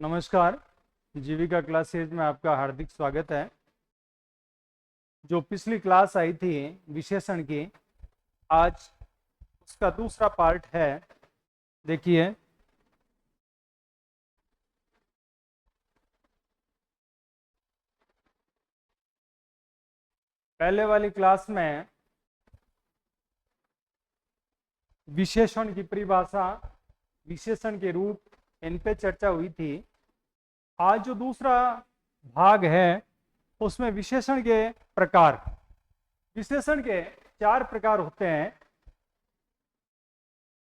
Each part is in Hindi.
नमस्कार। जीविका क्लासेज में आपका हार्दिक स्वागत है। जो पिछली क्लास आई थी विशेषण की, आज उसका दूसरा पार्ट है। देखिए, पहले वाली क्लास में विशेषण की परिभाषा, विशेषण के रूप, इन पे चर्चा हुई थी। आज जो दूसरा भाग है उसमें विशेषण के प्रकार, विशेषण के 4 प्रकार होते हैं।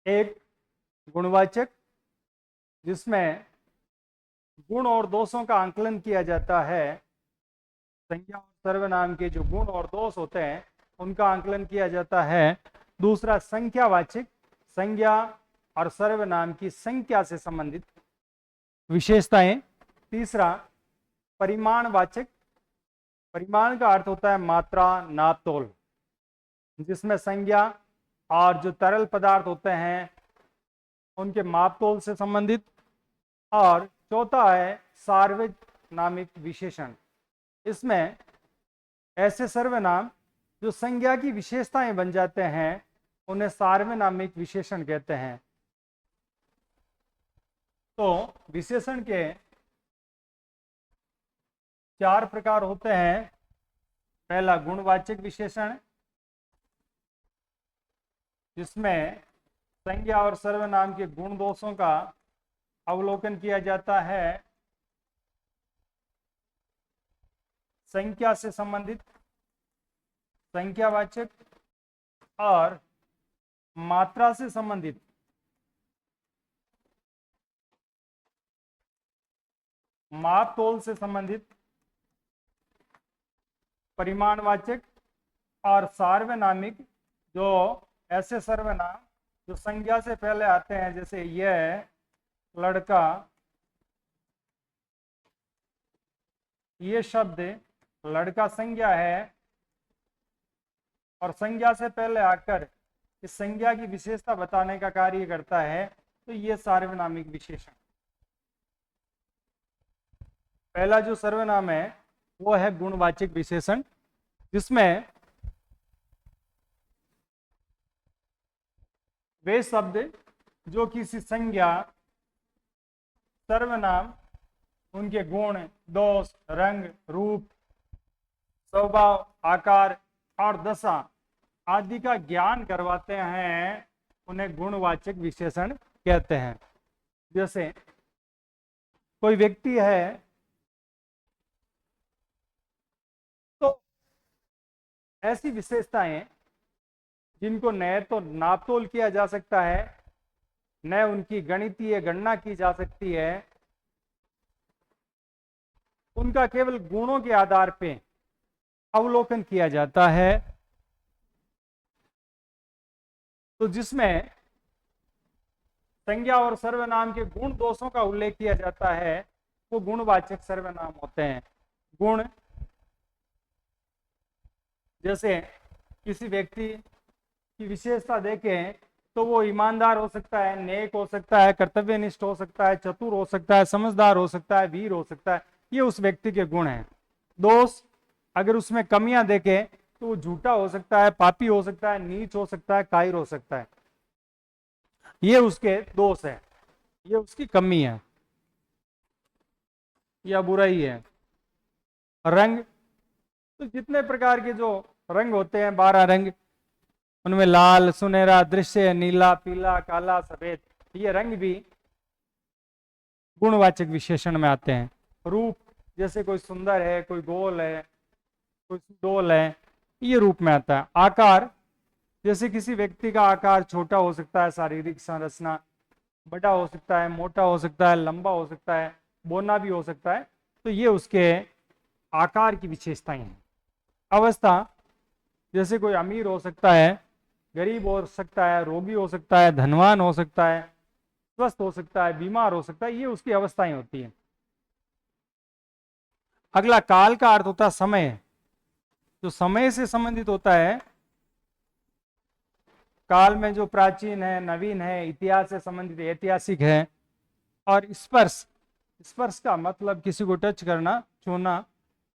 एक गुणवाचक, जिसमें गुण और दोषों का आंकलन किया जाता है। संज्ञा और सर्वनाम के जो गुण और दोष होते हैं उनका आंकलन किया जाता है। दूसरा संख्यावाचक, संज्ञा और सर्वनाम की संख्या से संबंधित विशेषताएं। तीसरा परिमाणवाचक, परिमाण का अर्थ होता है मात्रा, नाप तोल, जिसमें संज्ञा और जो तरल पदार्थ होते हैं उनके माप तोल से संबंधित। और चौथा है सार्वनामिक विशेषण, इसमें ऐसे सर्वनाम जो संज्ञा की विशेषताएं बन जाते हैं उन्हें सार्वनामिक विशेषण कहते हैं। तो विशेषण के 4 प्रकार होते हैं। पहला गुणवाचक विशेषण, जिसमें संज्ञा और सर्वनाम के गुण दोषों का अवलोकन किया जाता है। संख्या से संबंधित संख्यावाचक और मात्रा से संबंधित माप तोल से संबंधित परिमाणवाचक, और सार्वनामिक जो ऐसे सर्वनाम जो संज्ञा से पहले आते हैं, जैसे यह लड़का, ये शब्द लड़का संज्ञा है और संज्ञा से पहले आकर इस संज्ञा की विशेषता बताने का कार्य करता है, तो ये सार्वनामिक विशेषण। पहला जो सर्वनाम है वो है गुणवाचक विशेषण, जिसमें वे शब्द जो किसी संज्ञा, सर्वनाम, उनके गुण, दोष, रंग, रूप, स्वभाव, आकार और दशा आदि का ज्ञान करवाते हैं, उन्हें गुणवाचक विशेषण कहते हैं। जैसे कोई व्यक्ति है तो ऐसी विशेषताएं जिनको न तो नापतोल किया जा सकता है, न उनकी गणितीय गणना की जा सकती है, उनका केवल गुणों के आधार पे अवलोकन किया जाता है। तो जिसमें संज्ञा और सर्वनाम के गुण दोषों का उल्लेख किया जाता है वो गुणवाचक सर्वनाम होते हैं। गुण, जैसे किसी व्यक्ति की विशेषता देखें तो वो ईमानदार हो सकता है, नेक हो सकता है, कर्तव्यनिष्ठ हो सकता है, चतुर हो सकता है, समझदार हो सकता है, वीर हो सकता है, ये उस व्यक्ति के गुण हैं। दोष, अगर उसमें कमियां देखें तो वो झूठा हो सकता है, पापी हो सकता है, नीच हो सकता है, कायर हो सकता है, ये उसके दोष है, ये उसकी कमी है या बुराई है। रंग, तो जितने प्रकार के जो रंग होते हैं, 12 रंग, उनमें लाल, सुनहरा, दृश्य, नीला, पीला, काला, सफेद, ये रंग भी गुणवाचक विशेषण में आते हैं। रूप, जैसे कोई सुंदर है, कोई गोल है, कोई सुडौल है, ये रूप में आता है। आकार, जैसे किसी व्यक्ति का आकार छोटा हो सकता है, शारीरिक संरचना बड़ा हो सकता है, मोटा हो सकता है, लंबा हो सकता है, बौना भी हो सकता है, तो ये उसके आकार की विशेषताएं हैं। अवस्था, जैसे कोई अमीर हो सकता है, गरीब हो सकता है, रोगी हो सकता है, धनवान हो सकता है, स्वस्थ हो सकता है, बीमार हो सकता है, ये उसकी अवस्थाएं होती हैं। अगला काल का अर्थ होता है समय, जो समय से संबंधित होता है। काल में जो प्राचीन है, नवीन है, इतिहास से संबंधित ऐतिहासिक है। और स्पर्श, स्पर्श का मतलब किसी को टच करना, छूना,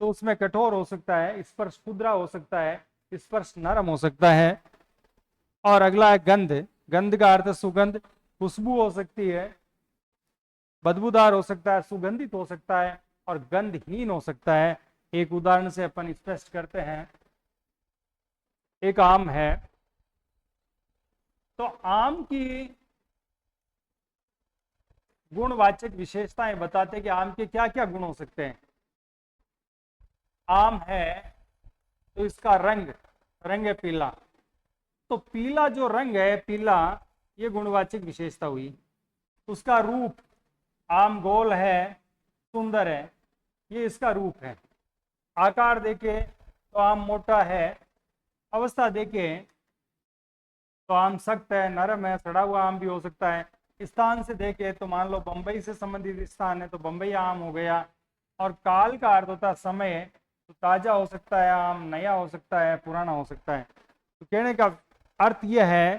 तो उसमें कठोर हो सकता है, स्पर्श खुरदरा हो सकता है, स्पर्श नरम हो सकता है। और अगला है गंध। गंध का अर्थ सुगंध, खुशबू हो सकती है, बदबूदार हो सकता है, सुगंधित हो सकता है और गंधहीन हो सकता है। एक उदाहरण से अपन स्पष्ट करते हैं। एक आम है, तो आम की गुणवाचक विशेषताएं बताते हैं कि आम के क्या क्या गुण हो सकते हैं। आम है तो इसका रंग, रंग है पीला, तो पीला जो रंग है, पीला, ये गुणवाचक विशेषता हुई। उसका रूप, आम गोल है, सुंदर है, ये इसका रूप है। आकार देखे तो आम मोटा है, अवस्था देखे तो आम सख्त है, नरम है, सड़ा हुआ आम भी हो सकता है। स्थान से देखे तो मान लो बंबई से संबंधित स्थान है तो बंबई आम हो गया। और काल का अर्थ होता है समय, तो ताजा हो सकता है आम, नया हो सकता है, पुराना हो सकता है। तो कहने का अर्थ यह है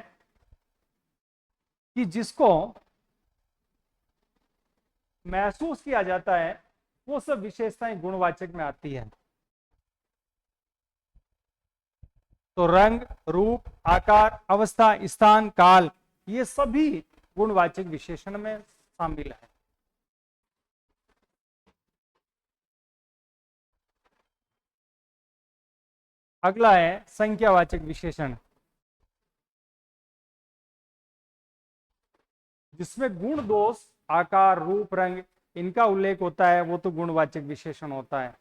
कि जिसको महसूस किया जाता है वो सब विशेषताएं गुणवाचक में आती है। तो रंग, रूप, आकार, अवस्था, स्थान, काल, ये सभी गुणवाचक विशेषण में शामिल है। अगला है संख्यावाचक विशेषण, जिसमें गुण, दोष, आकार, रूप, रंग, इनका उल्लेख होता है, वो तो गुणवाचक विशेषण होता है।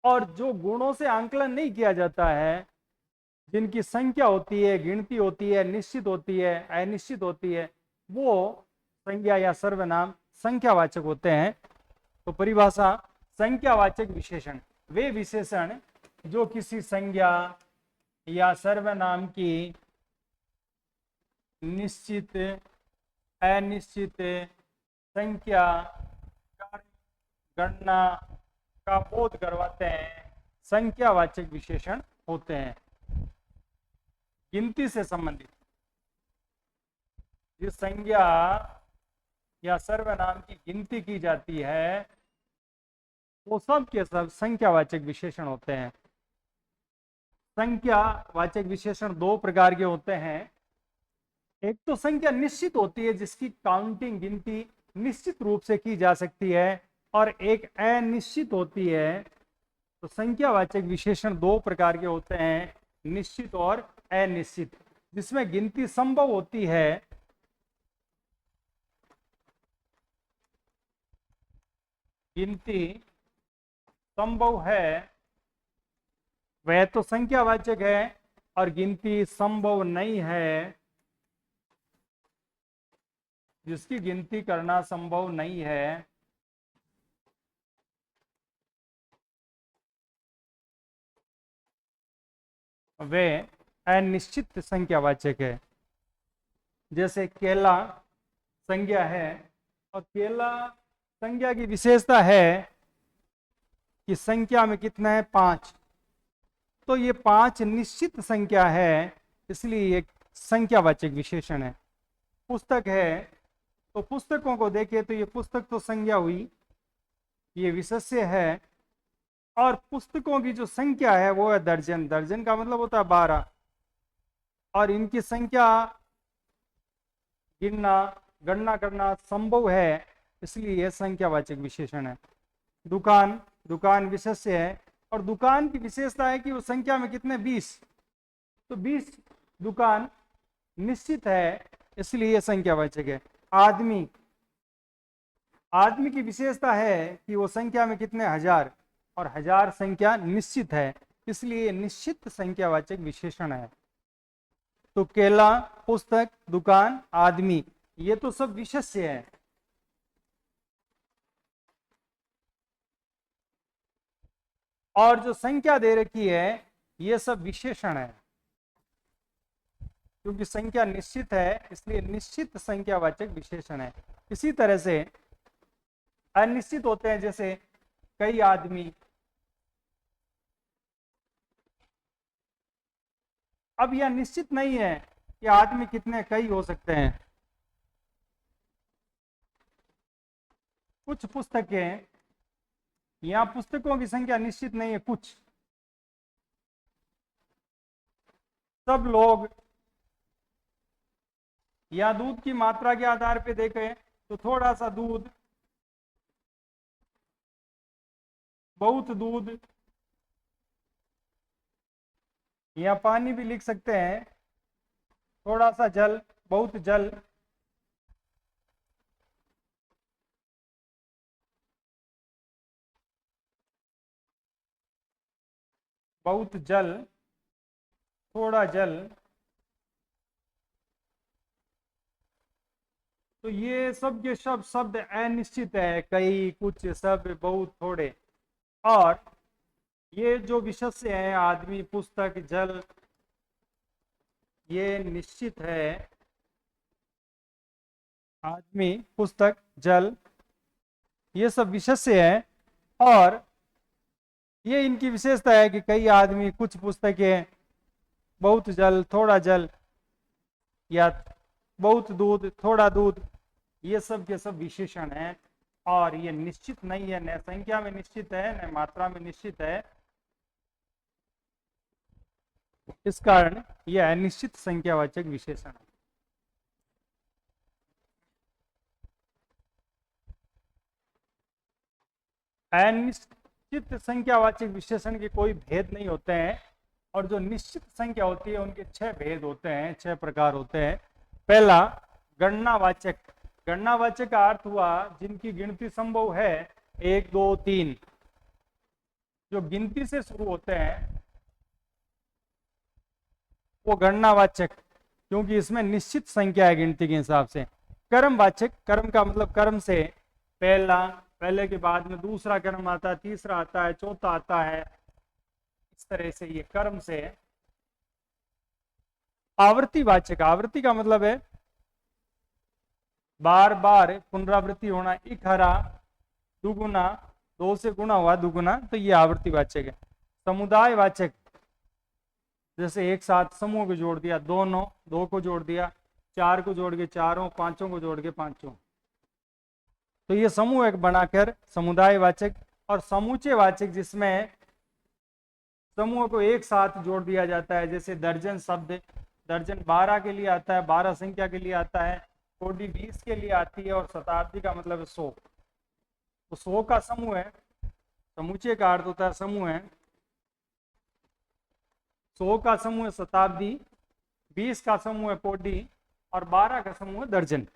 और जो गुणों से आंकलन नहीं किया जाता है, जिनकी संख्या होती है, गिनती होती है, निश्चित होती है, अनिश्चित होती है, वो संज्ञा या सर्वनाम संख्यावाचक होते हैं। तो परिभाषा, संख्यावाचक विशेषण वे विशेषण जो किसी संज्ञा या सर्वनाम की निश्चित, अनिश्चित संख्या, गणना का बोध करवाते हैं, संख्यावाचक विशेषण होते हैं। गिनती से संबंधित जिस संज्ञा या सर्वनाम की गिनती की जाती है वो सब के सब संख्यावाचक विशेषण होते हैं। संख्यावाचक विशेषण दो प्रकार के होते हैं। एक तो संख्या निश्चित होती है जिसकी काउंटिंग, गिनती निश्चित रूप से की जा सकती है, और एक अनिश्चित होती है। तो संख्यावाचक विशेषण दो प्रकार के होते हैं, निश्चित और अनिश्चित। जिसमें गिनती संभव होती है, गिनती संभव है, वह तो संख्यावाचक है। और गिनती संभव नहीं है, जिसकी गिनती करना संभव नहीं है, वे अनिश्चित संख्यावाचक है। जैसे केला संज्ञा है, और केला संज्ञा की विशेषता है कि संख्या में कितना है, 5। तो ये 5 निश्चित संख्या है, इसलिए एक संख्यावाचक विशेषण है। पुस्तक है, तो पुस्तकों को देखें तो ये पुस्तक तो संज्ञा हुई, ये विशेष्य है। और पुस्तकों की जो संख्या है वो है दर्जन, दर्जन का मतलब होता है 12। और इनकी संख्या गिनना, गणना करना संभव है, इसलिए यह संख्यावाचक विशेषण है। दुकान, दुकान विशेष्य है, और दुकान की विशेषता है कि वो संख्या में कितने, 20। तो 20 दुकान निश्चित है, इसलिए यह संख्यावाचक है। आदमी, आदमी की विशेषता है कि वो संख्या में कितने, 1000, और 1000 संख्या निश्चित है, इसलिए निश्चित संख्यावाचक विशेषण है। तो केला, पुस्तक, दुकान, आदमी, ये तो सब विशेष्य है। और जो संख्या दे रखी है ये सब विशेषण है, क्योंकि संख्या निश्चित है इसलिए निश्चित संख्यावाचक विशेषण है। इसी तरह से अनिश्चित होते हैं, जैसे कई आदमी। अब यह निश्चित नहीं है कि आदमी कितने, कई हो सकते हैं। कुछ पुस्तकें, यहाँ पुस्तकों की संख्या निश्चित नहीं है, कुछ, सब लोग, या दूध की मात्रा के आधार पे देखें तो थोड़ा सा दूध, बहुत दूध, या पानी भी लिख सकते हैं, थोड़ा सा जल, बहुत जल, बहुत जल, थोड़ा जल। तो ये सब के सब शब्द अनिश्चित है, कई, कुछ, सब, बहुत, थोड़े। और ये जो विशेष्य है, आदमी, पुस्तक, जल, ये निश्चित है। आदमी, पुस्तक, जल, ये सब विशेष्य है। और ये इनकी विशेषता है कि कई आदमी, कुछ पुस्तकें, बहुत जल, थोड़ा जल, या बहुत दूध, थोड़ा दूध, ये सब के सब विशेषण हैं। और ये निश्चित नहीं है, न संख्या में निश्चित है, न मात्रा में निश्चित है। इस कारण यह अनिश्चित संख्यावाचक विशेषण है। अनिश्चित संख्यावाचक विशेषण के कोई भेद नहीं होते हैं, और जो निश्चित संख्या होती है उनके 6 भेद होते हैं, 6 प्रकार होते हैं। पहला, गणनावाचक। गणनावाचक का अर्थ हुआ जिनकी गिनती संभव है, 1, 2, 3, जो गिनती से शुरू होते हैं, वो गणनावाचक, क्योंकि इसमें निश्चित संख्या है गिनती के हिसाब से। कर्मवाचक, कर्म का मतलब कर्म से, पहला, पहले के बाद में दूसरा कर्म आता है, तीसरा आता है, चौथा आता है, इस तरह से ये कर्म से। आवर्तीवाचक, आवर्ती का मतलब है बार बार पुनरावृत्ति होना, एक हरा, दुगुना, 2 से गुना हुआ दुगुना, तो ये आवर्तीवाचक है। समुदायवाचक, जैसे एक साथ समूह को जोड़ दिया, दोनों, 2 को जोड़ दिया, 4 को जोड़ के चारों, 5 को जोड़ के पांचों, तो ये समूह एक बनाकर समुदायवाचक। और समूचयवाचक, जिसमें समूह को एक साथ जोड़ दिया जाता है, जैसे दर्जन शब्द, दर्जन 12 के लिए आता है, 12 संख्या के लिए आता है, कोटि 20 के लिए आती है, और शताब्दी का मतलब है 100। तो 100 का समूह है, समुचय का अर्थ होता है समूह है, 100 का समूह है शताब्दी, 20 का समूह है कोटि, और 12 का समूह है दर्जन।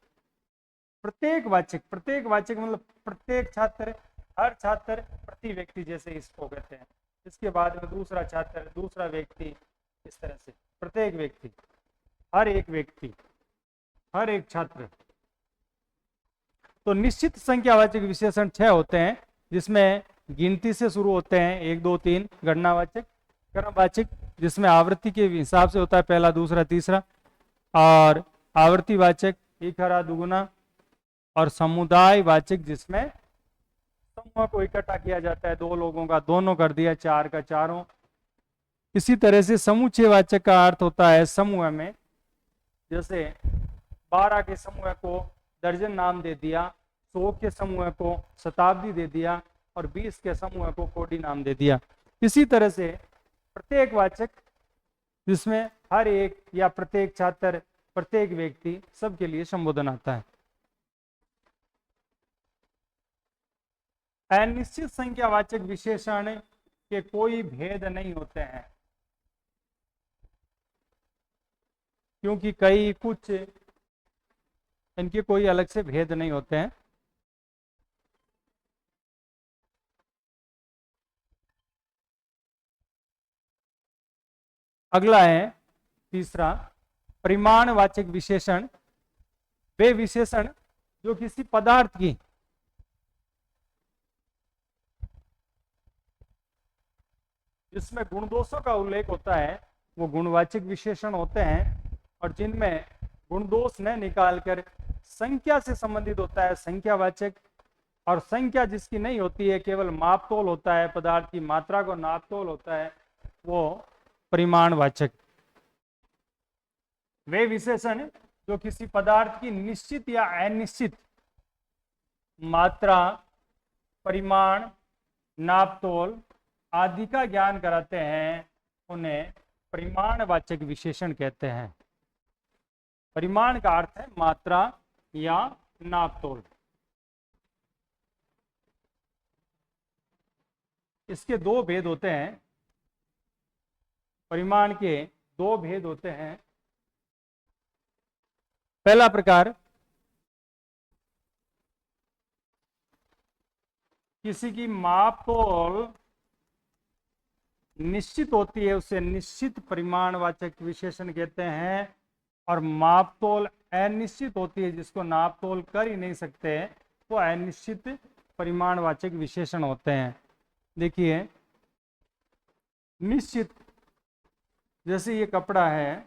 प्रत्येक वाचक, प्रत्येक वाचक मतलब प्रत्येक छात्र, हर छात्र, प्रति व्यक्ति, जैसे इसको कहते हैं। इसके बाद में दूसरा छात्र, दूसरा व्यक्ति, इस तरह से प्रत्येक व्यक्ति, हर एक व्यक्ति, हर एक छात्र। तो निश्चित संख्यावाचक विशेषण 6 होते हैं, जिसमें गिनती से शुरू होते हैं, 1, 2, 3। गणनावाचक, कर्मवाचक, जिसमें आवृत्ति के हिसाब से होता है, पहला, दूसरा, तीसरा। और आवर्तीवाचक, एक हरा, दुगुना। और समुदायवाचक, जिसमें समूह को इकट्ठा किया जाता है, 2 लोगों का दोनों कर दिया, 4 का चारों। इसी तरह से समुच्चयवाचक का अर्थ होता है समूह में, जैसे 12 के समूह को दर्जन नाम दे दिया, 100 के समूह को शताब्दी दे दिया, और 20 के समूह को कोटि नाम दे दिया। इसी तरह से प्रत्येक वाचक, जिसमें हर एक या प्रत्येक छात्र, प्रत्येक व्यक्ति, सबके लिए संबोधन आता है। अनिश्चित संख्यावाचक विशेषण के कोई भेद नहीं होते हैं, क्योंकि कई, कुछ, इनके कोई अलग से भेद नहीं होते हैं। अगला है तीसरा, परिमाणवाचक विशेषण। वे विशेषण जो किसी पदार्थ की, जिसमें गुण दोषों का उल्लेख होता है, वो गुणवाचक विशेषण होते हैं। और जिनमें गुण दोष न निकालकर संख्या से संबंधित होता है, संख्यावाचक। और संख्या जिसकी नहीं होती है, केवल मापतोल होता है, पदार्थ की मात्रा को नापतोल होता है, वो परिमाणवाचक। वे विशेषण जो किसी पदार्थ की निश्चित या अनिश्चित मात्रा परिमाण, नापतोल आदि का ज्ञान कराते हैं उन्हें परिमाणवाचक विशेषण कहते हैं। परिमाण का अर्थ है मात्रा या नापतोल। इसके दो भेद होते हैं, परिमाण के दो भेद होते हैं। पहला प्रकार, किसी की मापतोल निश्चित होती है उसे निश्चित परिमाणवाचक विशेषण कहते हैं, और मापतोल अनिश्चित होती है जिसको नापतोल कर ही नहीं सकते वो अनिश्चित परिमाणवाचक विशेषण होते हैं। देखिए, निश्चित, जैसे ये कपड़ा है,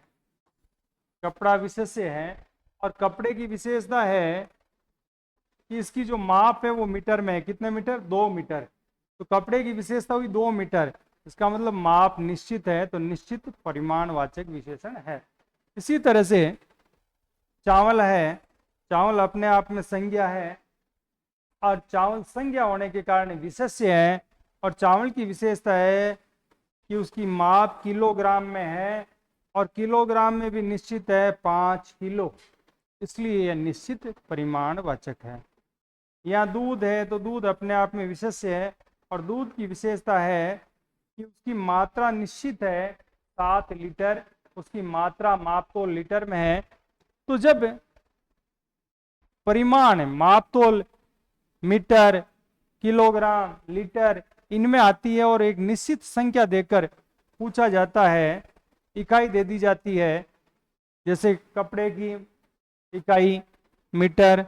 कपड़ा विशेष्य है और कपड़े की विशेषता है कि इसकी जो माप है वो मीटर में है। कितने मीटर? 2 मीटर। तो कपड़े की विशेषता हुई 2 मीटर, इसका मतलब माप निश्चित है, तो निश्चित परिमाणवाचक विशेषण है। इसी तरह से चावल है, चावल अपने आप में संज्ञा है और चावल संज्ञा होने के कारण विशेष्य है, और चावल की विशेषता है कि उसकी माप किलोग्राम में है और किलोग्राम में भी निश्चित है 5 किलो, इसलिए यह निश्चित परिमाणवाचक है। यहाँ दूध है तो दूध अपने आप में विशेष्य है और दूध की विशेषता है कि उसकी मात्रा निश्चित है 7 लीटर, उसकी मात्रा मापतोल लीटर में है। तो जब परिमाण मापतोल मीटर, किलोग्राम, लीटर इनमें आती है और एक निश्चित संख्या देकर पूछा जाता है, इकाई दे दी जाती है, जैसे कपड़े की इकाई मीटर,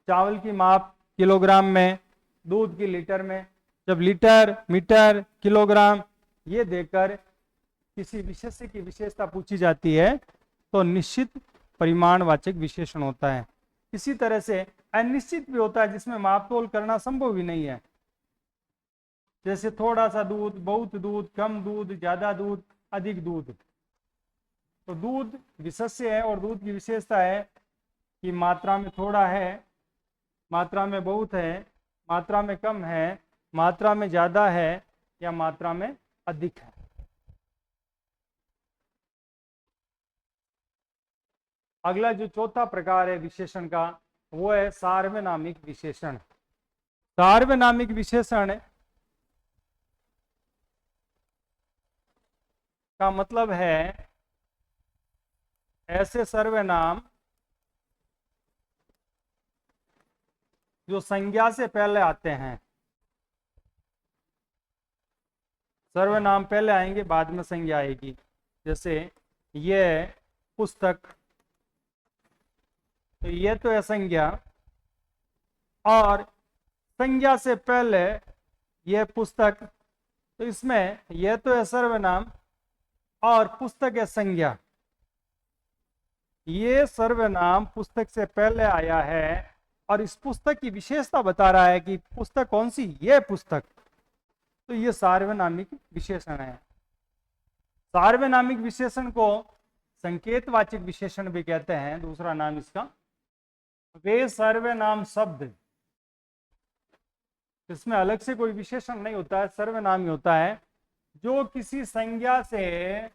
चावल की माप किलोग्राम में, दूध की लीटर में, जब लीटर, मीटर, किलोग्राम ये देकर किसी विशेष्य की विशेषता पूछी जाती है तो निश्चित परिमाणवाचक विशेषण होता है। इसी तरह से अनिश्चित भी होता है जिसमें मापतोल करना संभव ही नहीं है, जैसे थोड़ा सा दूध, बहुत दूध, कम दूध, ज्यादा दूध, अधिक दूध। तो दूध विशेष्य है और दूध की विशेषता है कि मात्रा में थोड़ा है, मात्रा में बहुत है, मात्रा में कम है, मात्रा में ज्यादा है या मात्रा में अधिक है। अगला जो चौथा प्रकार है विशेषण का वो है सार्वनामिक विशेषण। सार्वनामिक विशेषण का मतलब है ऐसे सर्वनाम जो संज्ञा से पहले आते हैं। सर्वनाम पहले आएंगे, बाद में संज्ञा आएगी। जैसे ये पुस्तक, तो ये तो है संज्ञा, और संज्ञा से पहले यह पुस्तक, तो इसमें यह तो है सर्वनाम और पुस्तक है संज्ञा। ये सर्वनाम पुस्तक से पहले आया है और इस पुस्तक की विशेषता बता रहा है कि पुस्तक कौन सी, यह पुस्तक, तो ये सार्वनामिक विशेषण है। सार्वनामिक विशेषण को संकेतवाचक विशेषण भी कहते हैं, दूसरा नाम इसका। वे सर्वनाम शब्द, इसमें अलग से कोई विशेषण नहीं होता है, सर्वनाम ही होता है, जो किसी संज्ञा से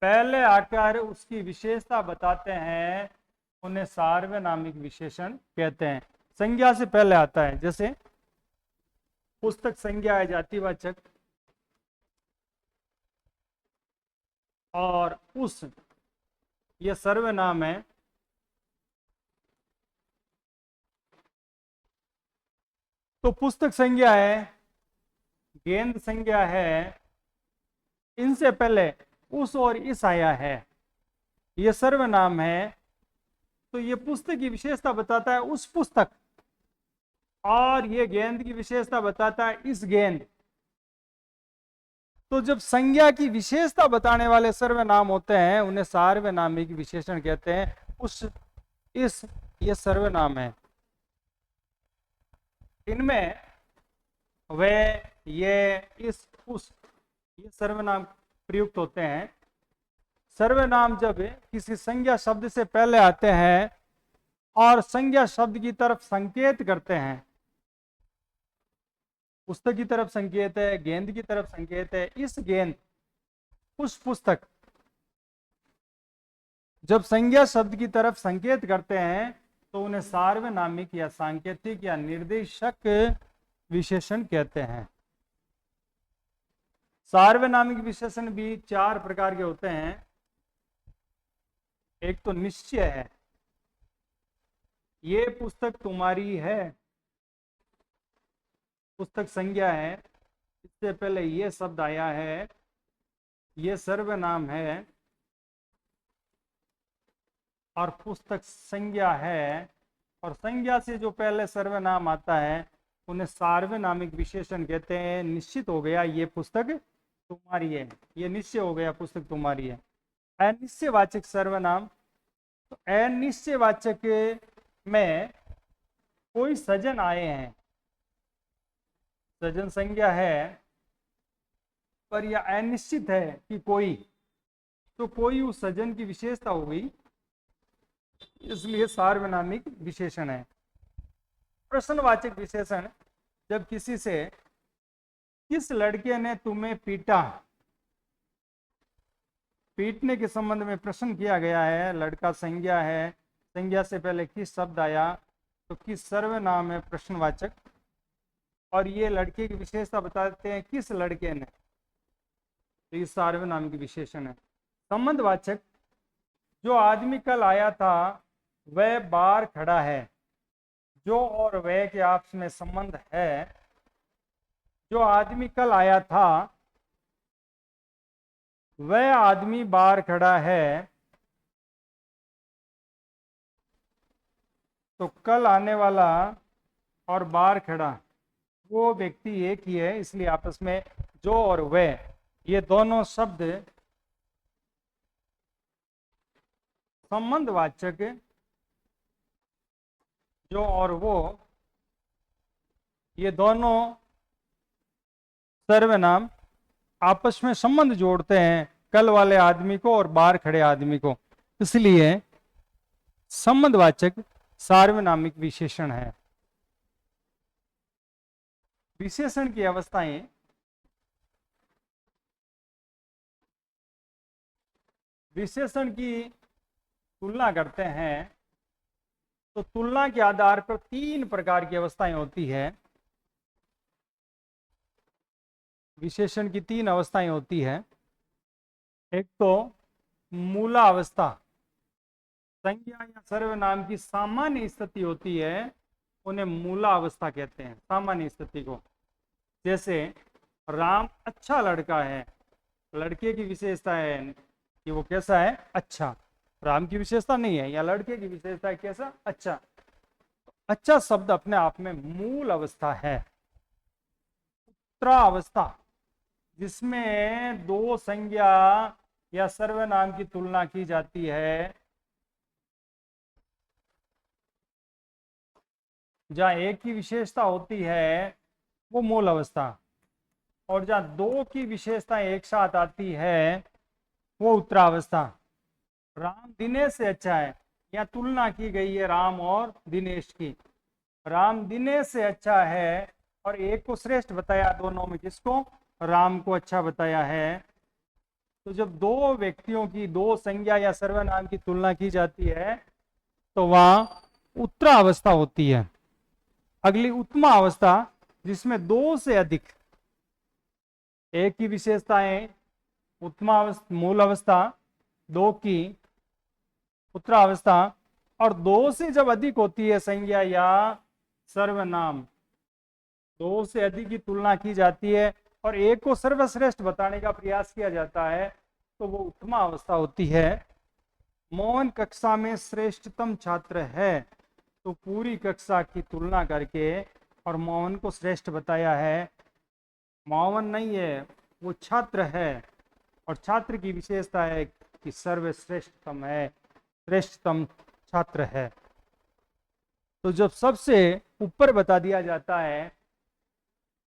पहले आकर उसकी विशेषता बताते हैं, उन्हें सार्वनामिक विशेषण कहते हैं। संज्ञा से पहले आता है, जैसे पुस्तक संज्ञा है जातिवाचक, और उस ये सर्वनाम है। तो पुस्तक संज्ञा है, गेंद संज्ञा है, इनसे पहले उस और इस आया है, ये सर्वनाम है। तो ये पुस्तक की विशेषता बताता है उस पुस्तक, और ये गेंद की विशेषता बताता है इस गेंद। तो जब संज्ञा की विशेषता बताने वाले सर्वनाम होते हैं उन्हें सार्वनामिक विशेषण कहते हैं। उस, इस, ये सर्वनाम है। इनमें वे, ये, इस, उस, ये सर्वनाम प्रयुक्त होते हैं। सर्वनाम जब किसी संज्ञा शब्द से पहले आते हैं और संज्ञा शब्द की तरफ संकेत करते हैं। पुस्तक की तरफ संकेत है, गेंद की तरफ संकेत है। इस गेंद, उस पुस्तक, जब संज्ञा शब्द की तरफ संकेत करते हैं तो उन्हें सार्वनामिक या सांकेतिक या निर्देशक विशेषण कहते हैं। सार्वनामिक विशेषण भी 4 प्रकार के होते हैं। एक तो निश्चय है, ये पुस्तक तुम्हारी है, पुस्तक संज्ञा है, इससे पहले ये शब्द आया है, ये सर्वनाम है और पुस्तक संज्ञा है। और संज्ञा से जो पहले सर्वनाम आता है उन्हें सार्वनामिक विशेषण कहते हैं। निश्चित हो गया ये पुस्तक तुम्हारी है, ये निश्चय हो गया पुस्तक तुम्हारी है। अनिश्चयवाचक सर्वनाम, तो अनिश्चयवाचक में कोई सजन आए हैं, सजन संज्ञा है पर यह अनिश्चित है कि कोई, तो कोई उस सजन की विशेषता हो गई, इसलिए सार्वनामिक विशेषण है। प्रश्नवाचक विशेषण, जब किसी से किस लड़के ने तुम्हें पीटा, पीटने के संबंध में प्रश्न किया गया है, लड़का संज्ञा है, संज्ञा से पहले किस शब्द आया, तो किस सर्वनाम है प्रश्नवाचक, और ये लड़के की विशेषता बताते हैं किस लड़के ने, तो ये सार्वनाम की विशेषण है। संबंधवाचक, जो आदमी कल आया था वह बाहर खड़ा है, जो और वह के आपस में संबंध है। जो आदमी कल आया था वह आदमी बाहर खड़ा है, तो कल आने वाला और बाहर खड़ा वो व्यक्ति एक ही है, इसलिए आपस में जो और वह, ये दोनों शब्द संबंधवाचक, जो और वो, ये दोनों सर्वनाम आपस में संबंध जोड़ते हैं कल वाले आदमी को और बाहर खड़े आदमी को, इसलिए संबंधवाचक सार्वनामिक विशेषण है। विशेषण की अवस्थाएं, विशेषण की तुलना करते हैं तो तुलना के आधार पर 3 प्रकार की अवस्थाएं होती है। विशेषण की 3 अवस्थाएं होती है। एक तो मूला अवस्था, संज्ञा या सर्वनाम की सामान्य स्थिति होती है, उन्हें मूला अवस्था कहते हैं, सामान्य स्थिति को। जैसे राम अच्छा लड़का है, लड़के की विशेषता है कि वो कैसा है, अच्छा। राम की विशेषता नहीं है, या लड़के की विशेषता है कैसा, अच्छा। अच्छा शब्द अपने आप में मूल अवस्था है। उत्तरावस्था, जिसमें 2 संज्ञा या सर्वनाम की तुलना की जाती है, जहां एक की विशेषता होती है वो मूल अवस्था, और जहां 2 की विशेषता एक साथ आती है वो उत्तरावस्था। राम दिनेश से अच्छा है, यहाँ तुलना की गई है राम और दिनेश की। राम दिनेश से अच्छा है और एक को श्रेष्ठ बताया, दोनों में किसको, राम को अच्छा बताया है। तो जब 2 व्यक्तियों की 2 संज्ञा या सर्वनाम की तुलना की जाती है तो वहां उत्तरावस्था होती है। अगली उत्तमा अवस्था, जिसमें 2 से अधिक, एक की विशेषताएं उत्तमा अवस्था, मूल अवस्था, 2 की उत्तरावस्था, और 2 से जब अधिक होती है संज्ञा या सर्वनाम, 2 से अधिक की तुलना की जाती है और एक को सर्वश्रेष्ठ बताने का प्रयास किया जाता है, तो वो उत्तमा अवस्था होती है। मोहन कक्षा में श्रेष्ठतम छात्र है, तो पूरी कक्षा की तुलना करके और मोहन को श्रेष्ठ बताया है। मोहन नहीं है, वो छात्र है, और छात्र की विशेषता है कि सर्वश्रेष्ठतम है, श्रेष्ठतम छात्र है। तो जब सबसे ऊपर बता दिया जाता है,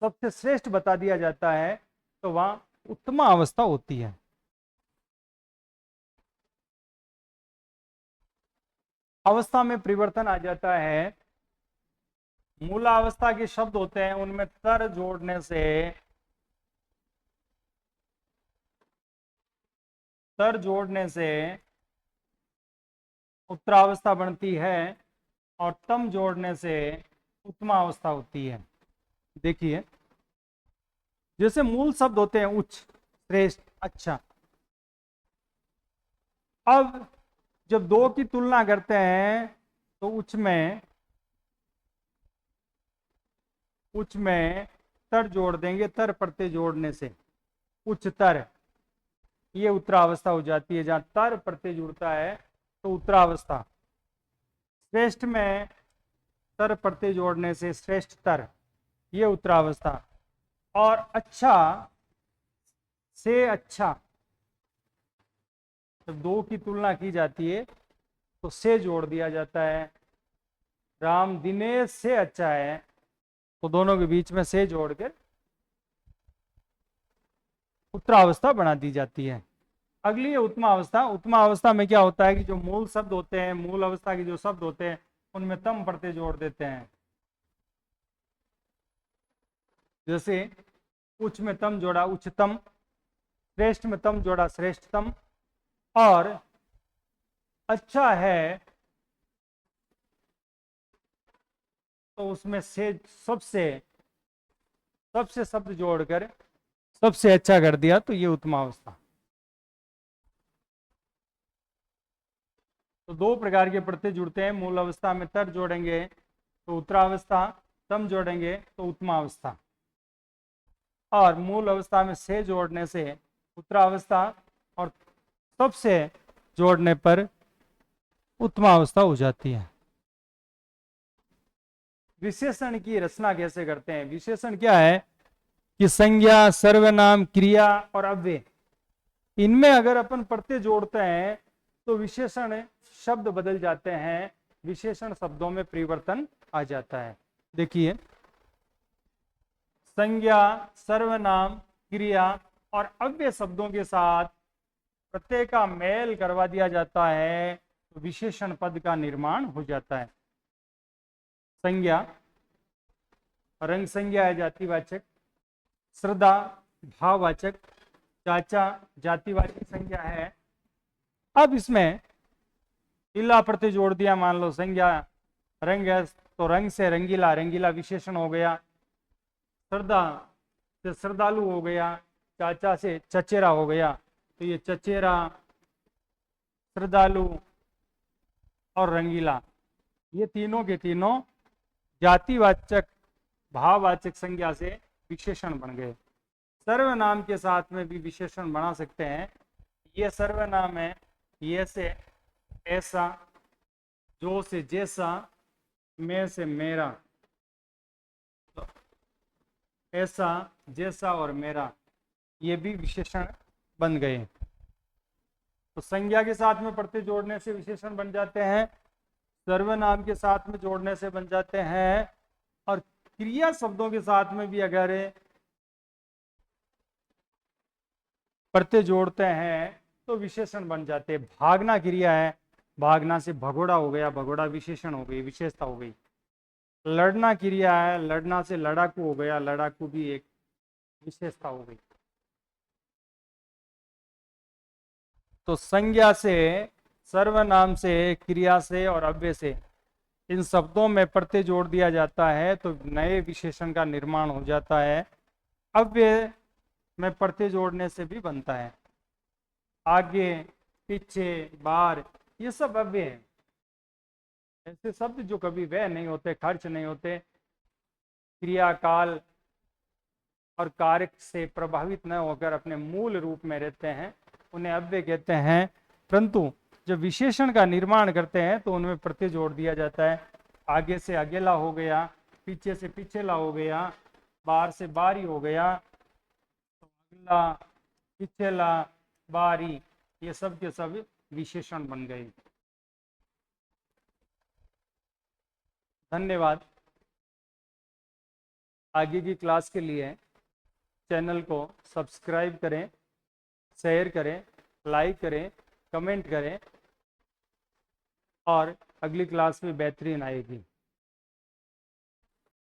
सबसे श्रेष्ठ बता दिया जाता है, तो वहां उत्तमा अवस्था होती है। अवस्था में परिवर्तन आ जाता है। मूलावस्था के शब्द होते हैं उनमें तर जोड़ने से उत्तरावस्था बनती है और तम जोड़ने से उत्तमावस्था होती है। देखिए, जैसे मूल शब्द होते हैं उच्च, श्रेष्ठ, अच्छा। अब जब दो की तुलना करते हैं तो उच्च में तर जोड़ देंगे, तर प्रत्यय जोड़ने से उच्चतर, ये उत्तरावस्था हो जाती है। जहां तर प्रत्यय जुड़ता है तो उत्तरावस्था। श्रेष्ठ में तर प्रत्यय जोड़ने से श्रेष्ठतर, ये उत्तरावस्था। और अच्छा से अच्छा, जब दो की तुलना की जाती है तो से जोड़ दिया जाता है। राम दिनेश से अच्छा है, तो दोनों के बीच में से जोड़कर उत्तरावस्था बना दी जाती है। अगली है उत्तमावस्था। उत्तमावस्था में क्या होता है कि जो मूल शब्द होते हैं, मूल अवस्था के जो शब्द होते हैं उनमें तम प्रत्यय जोड़ देते हैं। जैसे उच्च में तम जोड़ा उच्चतम, श्रेष्ठ में तम जोड़ा श्रेष्ठतम, और अच्छा है तो उसमें से सबसे सबसे शब्द जोड़कर सबसे अच्छा कर दिया, तो ये उत्तमावस्था। तो दो प्रकार के प्रत्यय जुड़ते हैं। मूल अवस्था में तर जोड़ेंगे तो उत्तरावस्था, तम जोड़ेंगे तो उत्तमावस्था, और मूल अवस्था में से जोड़ने से उत्तरावस्था, और सबसे जोड़ने पर उत्तमावस्था हो जाती है। विशेषण की रचना कैसे करते हैं? विशेषण क्या है कि संज्ञा, सर्वनाम, क्रिया और अव्यय, इनमें अगर अपन प्रत्यय जोड़ते हैं तो विशेषण शब्द बदल जाते हैं, विशेषण शब्दों में परिवर्तन आ जाता है। देखिए, संज्ञा, सर्वनाम, क्रिया और अव्यय शब्दों के साथ प्रत्यय का मेल करवा दिया जाता है तो विशेषण पद का निर्माण हो जाता है। संज्ञा, रंग संज्ञा है जातिवाचक, श्रद्धा भाववाचक, चाचा जातिवाचक संज्ञा है। अब इसमें इला प्रत्यय जोड़ दिया, मान लो संज्ञा रंग है तो रंग से रंगीला, रंगीला विशेषण हो गया। श्रद्धा से श्रद्धालु हो गया, चाचा से चचेरा हो गया, तो ये चचेरा, श्रद्धालु और रंगीला, ये तीनों के तीनों जातिवाचक भाववाचक संज्ञा से विशेषण बन गए। सर्वनाम के साथ में भी विशेषण बना सकते हैं। ये सर्वनाम है, ये से ऐसा, जो से जैसा, मैं से मेरा, तो ऐसा, जैसा और मेरा, ये भी विशेषण बन गए। तो संज्ञा के साथ में प्रत्यय जोड़ने से विशेषण बन जाते हैं, सर्वनाम के साथ में जोड़ने से बन जाते हैं, और क्रिया शब्दों के साथ में भी अगर प्रत्यय जोड़ते हैं तो विशेषण बन जाते हैं। भागना क्रिया है, भागना से भगोड़ा हो गया, भगोड़ा विशेषण हो गई, विशेषता हो गई। लड़ना क्रिया है, लड़ना से लड़ाकू हो गया, लड़ाकू भी एक विशेषता हो गई। तो संज्ञा से, सर्वनाम से, क्रिया से और अव्यय से, इन शब्दों में प्रत्यय जोड़ दिया जाता है तो नए विशेषण का निर्माण हो जाता है। अव्यय में प्रत्यय जोड़ने से भी बनता है। आगे, पीछे, बाहर, ये सब अव्यय है। ऐसे शब्द जो कभी व्यय नहीं होते, खर्च नहीं होते, क्रिया काल और कार्य से प्रभावित न होकर अपने मूल रूप में रहते हैं, उन्हें अव्यय कहते हैं। परंतु जब विशेषण का निर्माण करते हैं तो उनमें प्रत्यय जोड़ दिया जाता है। आगे से अगेला हो गया, पीछे से पीछेला हो गया, बाहर से बाहरी हो गया, तो अगला, पिछेला, बाहरी, ये सब के सब विशेषण बन गए। धन्यवाद। आगे की क्लास के लिए चैनल को सब्सक्राइब करें, शेयर करें, लाइक करें, कमेंट करें और अगली क्लास में बेहतरीन आएगी।